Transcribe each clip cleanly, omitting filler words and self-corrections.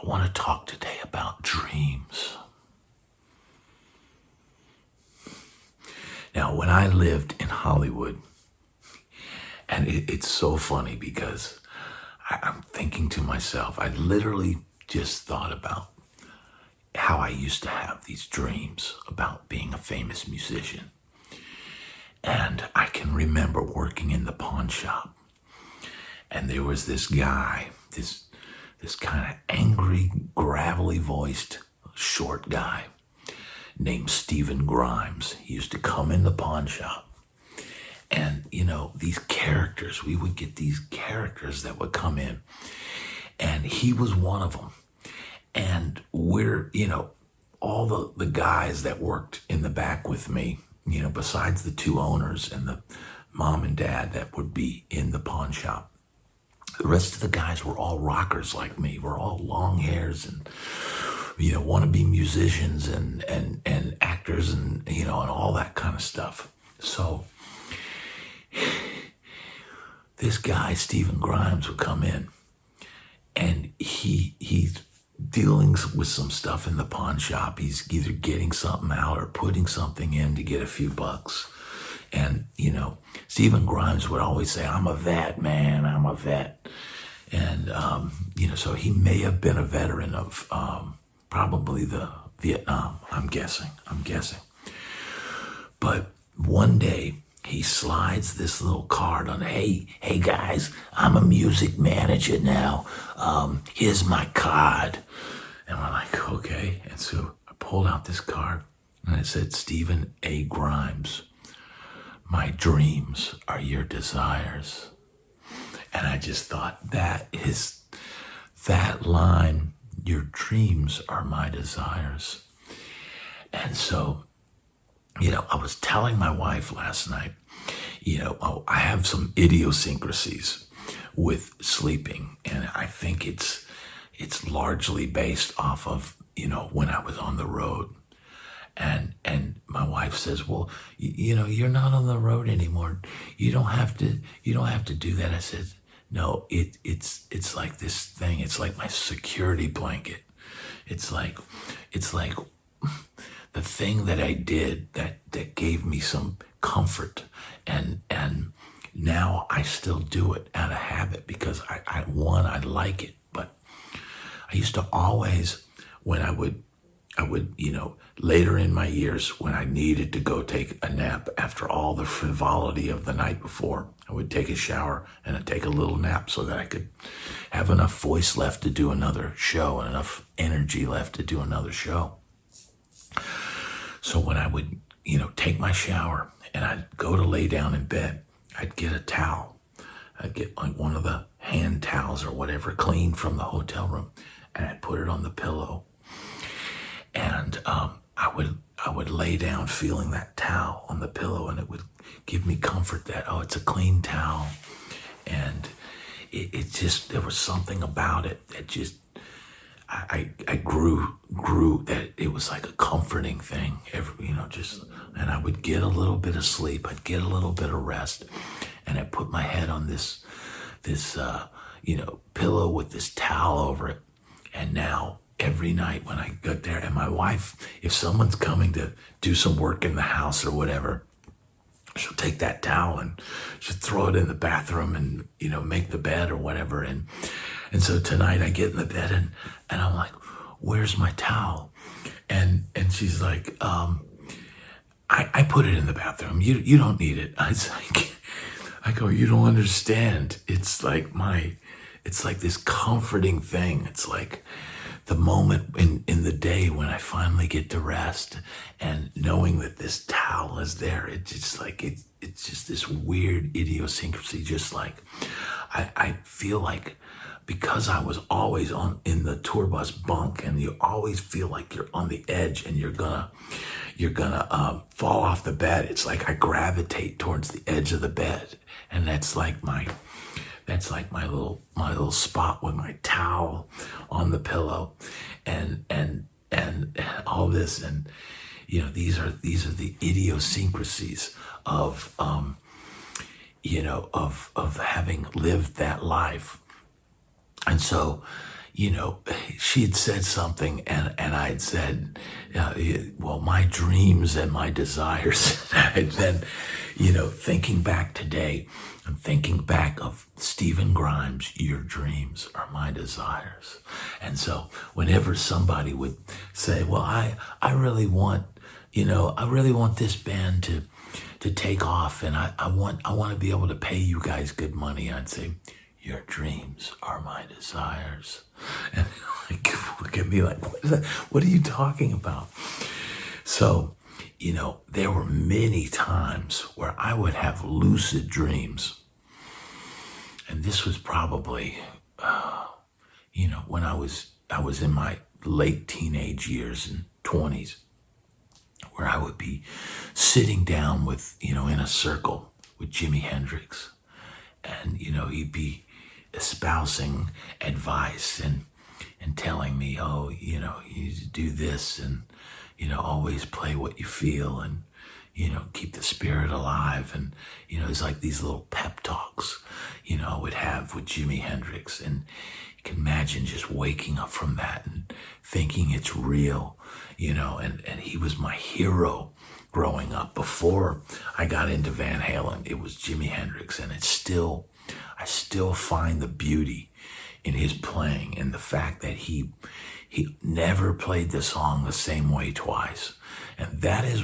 I want to talk today about dreams. Now, when I lived in Hollywood, and it's so funny because I'm thinking to myself, I literally just thought about how I used to have these dreams about being a famous musician. And I can remember working in the pawn shop. And there was this guy, this kind of angry, gravelly voiced, short guy named Stephen Grimes. He used to come in the pawn shop. And, these characters, we would get these characters that would come in. And he was one of them. And we're, all the guys that worked in the back with me, besides the two owners and the mom and dad that would be in the pawn shop, the rest of the guys were all rockers like me. We're all long hairs and, want to be musicians and actors and, and all that kind of stuff. So this guy, Stephen Grimes, would come in and he's dealing with some stuff in the pawn shop. He's either getting something out or putting something in to get a few bucks. And, Stephen Grimes would always say, "I'm a vet, man, I'm a vet." And, so he may have been a veteran of probably the Vietnam, I'm guessing. But one day he slides this little card on, hey guys, I'm a music manager now. Here's my card. And we're like, okay. And so I pulled out this card and it said, "Stephen A. Grimes, my dreams are your desires." And I just thought, that line, "your dreams are my desires." And so, I was telling my wife last night, I have some idiosyncrasies with sleeping. And I think it's largely based off of, when I was on the road. And my wife says, "Well, you're not on the road anymore. You don't have to do that." I said, "No, it's like this thing. It's like my security blanket. It's like the thing that I did that gave me some comfort. And now I still do it out of habit because I like it. But I used to always, when I would, later in my years, when I needed to go take a nap after all the frivolity of the night before, I would take a shower and I'd take a little nap so that I could have enough voice left to do another show and enough energy left to do another show. So when I would, take my shower and I'd go to lay down in bed, I'd get a towel. I'd get like one of the hand towels or whatever clean from the hotel room, and I'd put it on the pillow. And I would lay down feeling that towel on the pillow, and it would give me comfort that, it's a clean towel. And it just, there was something about it that just, I grew that it was like a comforting thing, and I would get a little bit of sleep. I'd get a little bit of rest, and I put my head on this pillow with this towel over it. And now every night when I got there, and my wife, if someone's coming to do some work in the house or whatever, she'll take that towel and she'll throw it in the bathroom and, make the bed or whatever. And so tonight I get in the bed and I'm like, "Where's my towel?" And she's like, I put it in the bathroom. You don't need it. I go, "You don't understand. It's like this comforting thing. It's like the moment in the day when I finally get to rest, and knowing that this towel is there, it's just like, it's just this weird idiosyncrasy. Just like, I feel like, because I was always in the tour bus bunk, and you always feel like you're on the edge and you're gonna fall off the bed. It's like I gravitate towards the edge of the bed, and that's like my little spot with my towel on the pillow, and all this. And these are the idiosyncrasies of having lived that life. And so, she had said something, and I had said, well, my dreams and my desires. And then, thinking back today, I'm thinking back of Stephen Grimes, your dreams are my desires. And so whenever somebody would say, well, I really want, I really want this band to take off, and I want to be able to pay you guys good money, I'd say, your dreams are my desires. And look at me like, what are you talking about? So, there were many times where I would have lucid dreams. And this was probably, when I was in my late teenage years and 20s, where I would be sitting down with, in a circle with Jimi Hendrix. And, he'd be espousing advice and telling me, oh, you need to do this, and, always play what you feel, and, keep the spirit alive. And, it's like these little pep talks, I would have with Jimi Hendrix. And you can imagine just waking up from that and thinking it's real, and he was my hero growing up. Before I got into Van Halen, it was Jimi Hendrix, and I still find the beauty in his playing, and the fact that he never played the song the same way twice. And that is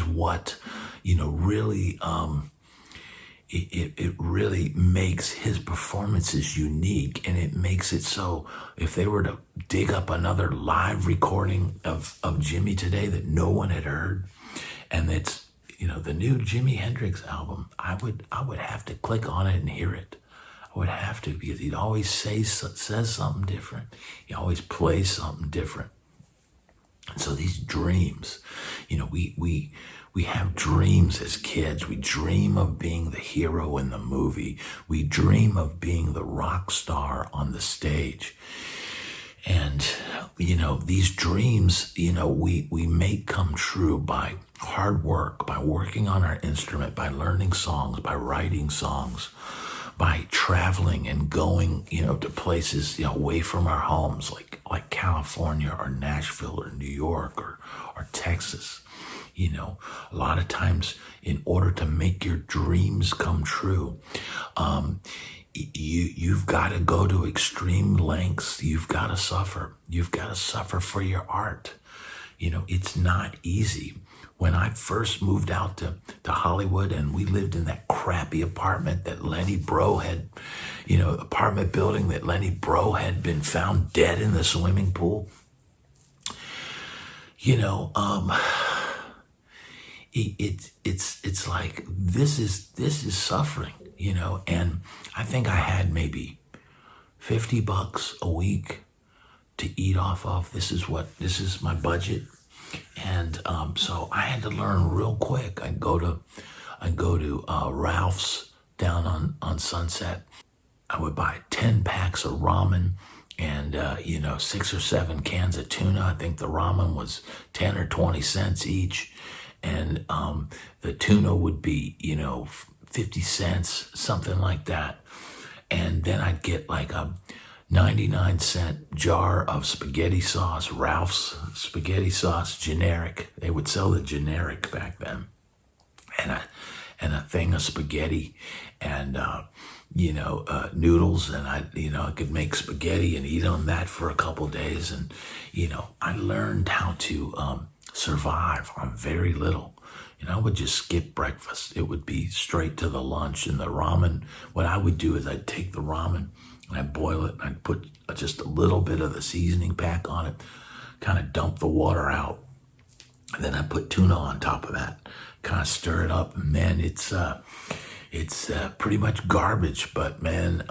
what, really, it really makes his performances unique. And it makes it so if they were to dig up another live recording of Jimmy today that no one had heard, and it's, the new Jimi Hendrix album, I would have to click on it and hear it. I would have to, because he'd always says something different. He always plays something different. And so these dreams, we have dreams as kids. We dream of being the hero in the movie. We dream of being the rock star on the stage. And, these dreams, we make come true by hard work, by working on our instrument, by learning songs, by writing songs, by traveling and going, to places, away from our homes, like California or Nashville or New York or Texas. A lot of times, in order to make your dreams come true, you've got to go to extreme lengths. You've got to suffer. You've got to suffer for your art. It's not easy. When I first moved out to Hollywood, and we lived in that crappy apartment that Lenny Bro had, apartment building that Lenny Bro had been found dead in the swimming pool. It's like, this is suffering, and I think I had maybe $50 a week to eat off of. This is my budget. And so I had to learn real quick. I'd go to Ralph's down on Sunset. I would buy 10 packs of ramen and 6 or 7 cans of tuna. I think the ramen was 10 or 20 cents each, and the tuna would be 50 cents, something like that. And then I'd get like a 99-cent jar of spaghetti sauce, Ralph's spaghetti sauce, generic. They would sell the generic back then. And a thing of spaghetti and, noodles. And I could make spaghetti and eat on that for a couple days. And, I learned how to survive on very little. I would just skip breakfast. It would be straight to the lunch. And the ramen, what I would do is I'd take the ramen and I'd boil it, and I'd put just a little bit of the seasoning pack on it, kind of dump the water out, and then I put tuna on top of that, kind of stir it up, and man, it's pretty much garbage, but man,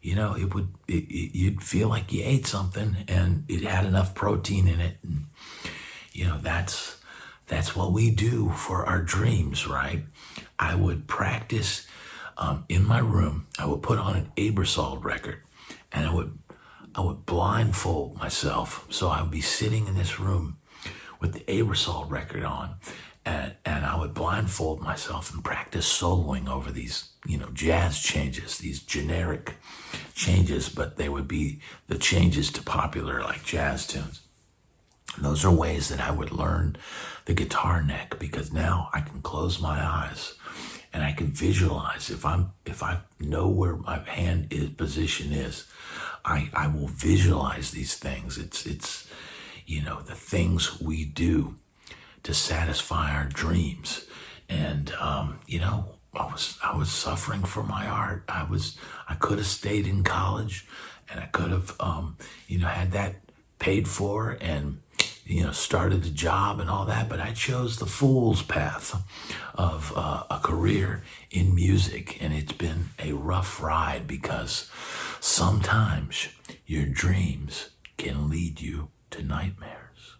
you'd feel like you ate something, and it had enough protein in it, and that's what we do for our dreams, right? I would practice in my room. I would put on an Aebersold record, and I would blindfold myself. So I would be sitting in this room with the Aebersold record on, and I would blindfold myself and practice soloing over these, jazz changes, these generic changes, but they would be the changes to popular like jazz tunes. And those are ways that I would learn the guitar neck, because now I can close my eyes and I can visualize. If I know where my position is, I will visualize these things. It's the things we do to satisfy our dreams. And I was suffering for my art. I could have stayed in college, and I could have had that paid for, and started a job and all that, but I chose the fool's path of a career in music, and it's been a rough ride, because sometimes your dreams can lead you to nightmares.